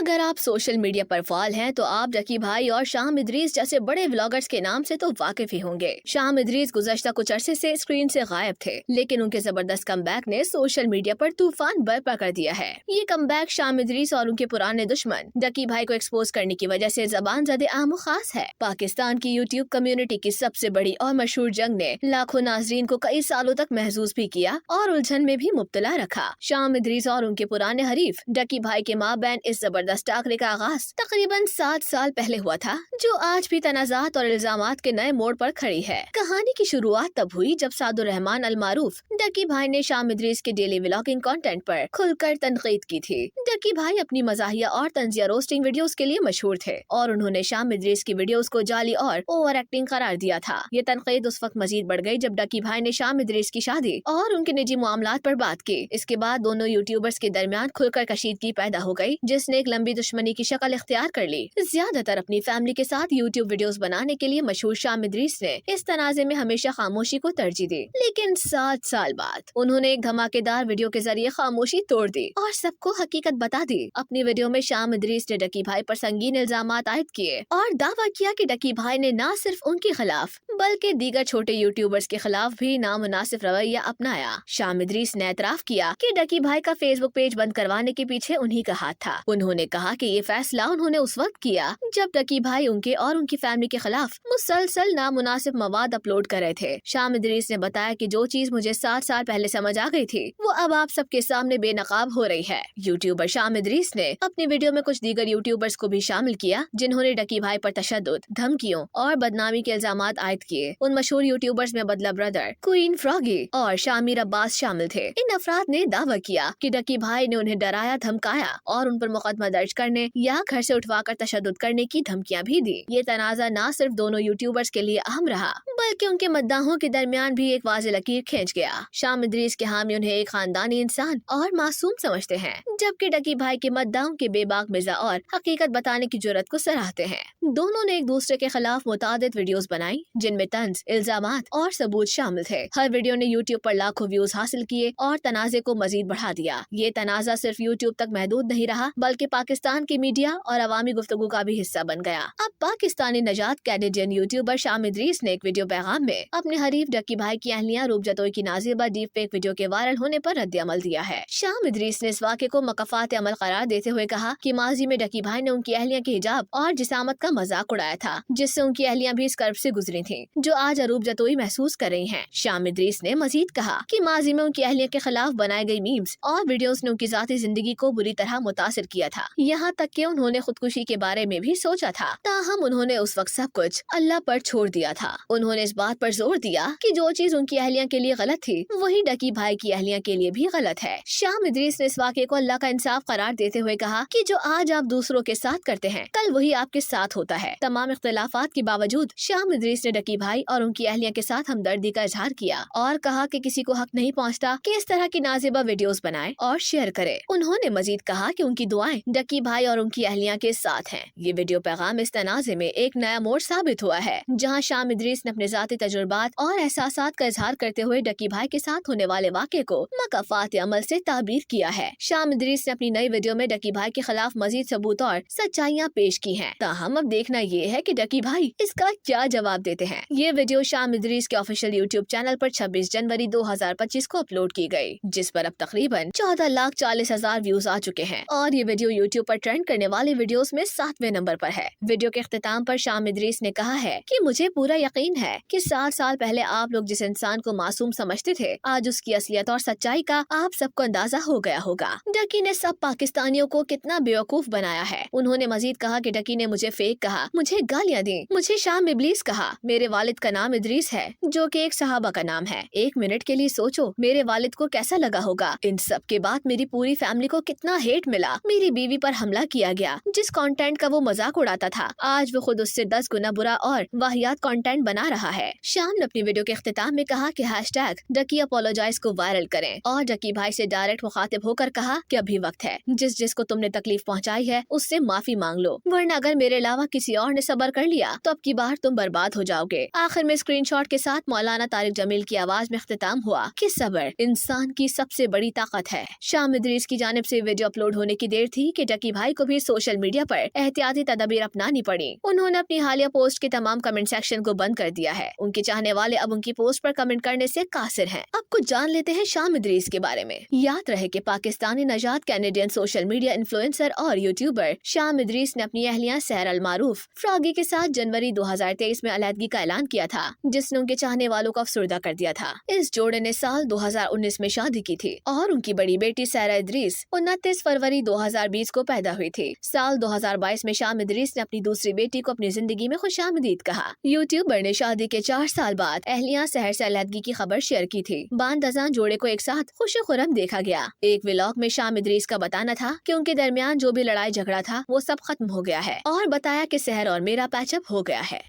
अगर आप social media पर फॉल हैं तो आप डकी भाई और शाम इदरीस जैसे बड़े व्लॉगर्स के नाम से तो वाकिफ ही होंगे। शाम इदरीस गुज़श्ता कुछ अरसे से स्क्रीन से गायब थे, लेकिन उनके जबरदस्त कमबैक ने सोशल मीडिया पर तूफान बर्पा कर दिया है। ये कमबैक शाम इदरीस और उनके पुराने दुश्मन डकी भाई को एक्सपोज करने की वजह से ज़बान ज़दे आम खास है। पाकिस्तान की यूट्यूब कम्युनिटी की सबसे बड़ी और मशहूर जंग ने लाखों नाजरीन को कई सालों तक महसूस भी किया और उलझन में भी मुब्तला रखा। शाम इदरीस और उनके पुराने हरीफ डकी भाई के माबैन इस जबरदस्त टाकरे का आगाज तकरीबन 7 साल पहले हुआ था, जो आज भी तनाज़ात और इल्जामात के नए मोड़ पर खड़ी है। कहानी की शुरुआत तब हुई जब सादुर रहमान अल मारूफ डकी भाई ने शाम इदरीस के डेली व्लॉगिंग कंटेंट पर खुलकर तनकीद की थी। डकी भाई अपनी मजाहिया और तंजिया रोस्टिंग वीडियोस के लिए मशहूर थे और उन्होंने शाम इदरीस की वीडियोस को जाली और ओवर एक्टिंग करार दिया था। ये तनकीद उस वक्त मजीद बढ़ गई जब डकी भाई ने शाम इदरीस की शादी और उनके निजी मामलात पर बात की। इसके बाद दोनों यूट्यूबर्स के दरमियान खुलकर कशीदगी पैदा हो गई, जिसने एक लंबी दुश्मनी की शक्ल इख्तियार कर ली। ज्यादातर अपनी फैमिली के साथ यूट्यूब वीडियोस बनाने के लिए मशहूर शाम इदरीस ने इस तनाज़े में हमेशा खामोशी को तरजीह दी, लेकिन 7 साल बाद उन्होंने एक धमाकेदार वीडियो के जरिए खामोशी तोड़ दी और सबको हकीकत बता दी। अपनी वीडियो में शाम इदरीस ने डकी भाई पर संगीन इल्जामात आयद किए और दावा किया कि डकी भाई ने न सिर्फ उनके खिलाफ बल्कि दीगर छोटे यूट्यूबर्स के खिलाफ भी नामुनासिब रवैया अपनाया। शाम इदरीस ने एतराफ किया कि डकी भाई का फेसबुक पेज बंद करवाने के पीछे उन्हीं का हाथ था। उन्होंने कहा कि ये फैसला उन्होंने उस वक्त किया जब डकी भाई उनके और उनकी फैमिली के खिलाफ मुसलसल नामुनासिब मवाद अपलोड कर रहे थे। शाम इदरीस ने बताया कि जो चीज मुझे 7 साल पहले समझ आ गई थी वो अब आप सबके सामने बेनकाब हो रही है। यूट्यूबर शाम इदरीस ने अपनी वीडियो में कुछ दीगर यूट्यूबर्स को भी शामिल किया जिन्होंने डकी भाई पर तशद्दुद, धमकियों और बदनामी के इल्जामात आयद किए। उन मशहूर यूट्यूबर्स में बदला ब्रदर, क्वीन फ्रॉगी और शामिर अब्बास शामिल थे। इन अफराद ने दावा किया कि डकी भाई ने उन्हें डराया, धमकाया और उन पर मुकदमा दर्ज करने या घर से उठवाकर तशद्दुद करने की धमकियां भी दी। ये तनाज़ा न सिर्फ दोनों यूट्यूबर्स के लिए अहम रहा बल्कि उनके मद्दाहों के दरमियान भी एक वाज़ेह लकीर खींच गया। शाम इदरीस के हामी उन्हें एक खानदानी इंसान और मासूम समझते हैं, जबकि डकी भाई के मद्दाहों के बेबाक मिज़ा और हकीकत बताने की जुर्रत को सराहते हैं। दोनों ने एक दूसरे के खिलाफ मुतादिद वीडियोस बनाई जिनमें तंज, इल्जामात और सबूत शामिल थे। हर वीडियो ने यूट्यूब पर लाखों व्यूज हासिल किए और तनाज़े को मजीद बढ़ा दिया। ये तनाज़ा सिर्फ यूट्यूब तक महदूद नहीं रहा बल्कि पाकिस्तान की मीडिया और अवामी गुफ्तगू का भी हिस्सा बन गया। अब पाकिस्तानी नजात कैनेडियन यूट्यूबर शाम इदरीस ने एक वीडियो पैगाम में अपने हरीफ डकी भाई की अहलिया रूप जतोई की नाजिबा डीप फेक वीडियो के वायरल होने पर रद्द अमल दिया है। शाम इदरीस ने इस वाक़े को मकफ़ात अमल करार देते हुए कहा कि माजी में डकी भाई ने उनकी अहलिया के हिजाब और जिसामत का मजाक उड़ाया था, जिससे उनकी अहलियां भी इस कर्ब से गुजरी थी जो आज अरूब जतोई महसूस कर रही हैं। शाम इदरीस ने मजीद कहा कि माजी में उनकी अहलिया के खिलाफ बनाई गई मीम्स और वीडियोस ने उनकी ज़ाती जिंदगी को बुरी तरह मुतासिर किया था, यहाँ तक कि उन्होंने खुदकुशी के बारे में भी सोचा था। ताहम उन्होंने उस वक्त सब कुछ अल्लाह पर छोड़ दिया था। उन्होंने इस बात पर जोर दिया कि जो चीज उनकी अहलिया के लिए गलत थी वही डकी भाई की अहलिया के लिए भी गलत है। शाम इदरीस ने इस वाक़े को अल्लाह का इंसाफ करार देते हुए कहा कि जो आज आप दूसरों के साथ करते हैं कल वही आपके साथ होता है। तमाम इख्तिलाफात के बावजूद शाम इदरीस ने डकी भाई और उनकी अहलिया के साथ हमदर्दी का इजहार किया और कहा कि किसी को हक नहीं पहुँचता कि इस तरह की नाजिबा वीडियोस बनाए और शेयर करे। उन्होंने मजीद कहा कि उनकी दुआएं डकी भाई और उनकी अहलिया के साथ हैं। ये वीडियो पैगाम इस तनाज़े में एक नया मोड़ साबित हुआ है, जहाँ शाम इदरीस ने अपने ज़ाती तजुर्बात और एहसासात का इजहार करते हुए डकी भाई के साथ होने वाले वाक़े को मकफ़ात अमल से ताबीर किया है। शाम इदरीस ने अपनी नई वीडियो में डकी भाई के खिलाफ मजीद सबूत और सच्चाइयाँ पेश की हैं। ताहम अब देखना ये है कि डकी भाई इसका क्या जवाब देते हैं। ये वीडियो शाम इदरीस के ऑफिशियल यूट्यूब चैनल पर 26 जनवरी 2025 को अपलोड की गई, जिस पर अब तकरीबन 14,40,000 व्यूज आ चुके हैं और ये वीडियो यूट्यूब पर ट्रेंड करने वाले वीडियोस में 7वें नंबर पर है। वीडियो के इख्तिताम पर शाम इदरीस ने कहा है कि मुझे पूरा यकीन है कि 7 साल पहले आप लोग जिस इंसान को मासूम समझते थे आज उसकी असलियत और सच्चाई का आप सबको अंदाजा हो गया होगा। डकी ने सब पाकिस्तानियों को कितना बेवकूफ बनाया है। उन्होंने मजीद कहा कि डकी ने मुझे फेक कहा, मुझे गालियाँ दी, मुझे शाम इबलीस कहा। मेरे वालिद का नाम इदरीस है जो कि एक सहाबा का नाम है। एक मिनट के लिए सोचो मेरे वालिद को कैसा लगा होगा। इन सब के बाद मेरी पूरी फैमिली को कितना हेट मिला। मेरी बीवी पर हमला किया गया। जिस कंटेंट का वो मजाक उड़ाता था आज वो खुद उससे 10 गुना बुरा और वाहियात कंटेंट बना रहा है। शाम ने अपनी वीडियो के इख्तिताम में कहा कि हैशटैग डकी अपोलोजाइज को वायरल करें और डकी भाई से डायरेक्ट मुखातिब होकर कहा कि भी वक्त है। जिस जिसको तुमने तकलीफ पहुंचाई है उससे माफी मांग लो, वरना अगर मेरे अलावा किसी और ने सब्र कर लिया तो अब की बार तुम बर्बाद हो जाओगे। आखिर में स्क्रीनशॉट के साथ मौलाना तारिक जमील की आवाज में इख्तिताम हुआ कि सब्र इंसान की सबसे बड़ी ताकत है। शाम इदरीस की जानिब से वीडियो अपलोड होने की देर थी कि डकी भाई को भी सोशल मीडिया पर एहतियाती तदबीर अपनानी पड़ी। उन्होंने अपनी हालिया पोस्ट के तमाम कमेंट सेक्शन को बंद कर दिया है। उनके चाहने वाले अब उनकी पोस्ट पर कमेंट करने से कासिर हैं। अब कुछ जान लेते हैं शाम इदरीस के बारे में। याद रहे कि पाकिस्तानी नजात कैनेडियन सोशल मीडिया इन्फ्लुएंसर और यूट्यूबर शाम इदरीस ने अपनी अहलिया सहर अल मारूफ फ्रॉगी के साथ जनवरी 2023 में अलहदगी का ऐलान किया था, जिसने उनके चाहने वालों को अफसुर्दा कर दिया था। इस जोड़े ने साल 2019 में शादी की थी और उनकी बड़ी बेटी सहरा इदरीस 29 फरवरी 2020 को पैदा हुई थी। साल 2022 में शाम इदरीस ने अपनी दूसरी बेटी को अपनी जिंदगी में खुशामदीद कहा। यूट्यूबर ने शादी के 4 साल बाद अहलिया सहर से अलहदगी की खबर शेयर की थी। बांदजान जोड़े को एक साथ खुशी खुरम देखा गया। एक व्लॉग में शाम इदरीस का बताना था कि उनके दरमियान जो भी लड़ाई झगड़ा था वो सब खत्म हो गया है और बताया कि सहर और मेरा पैचअप हो गया है।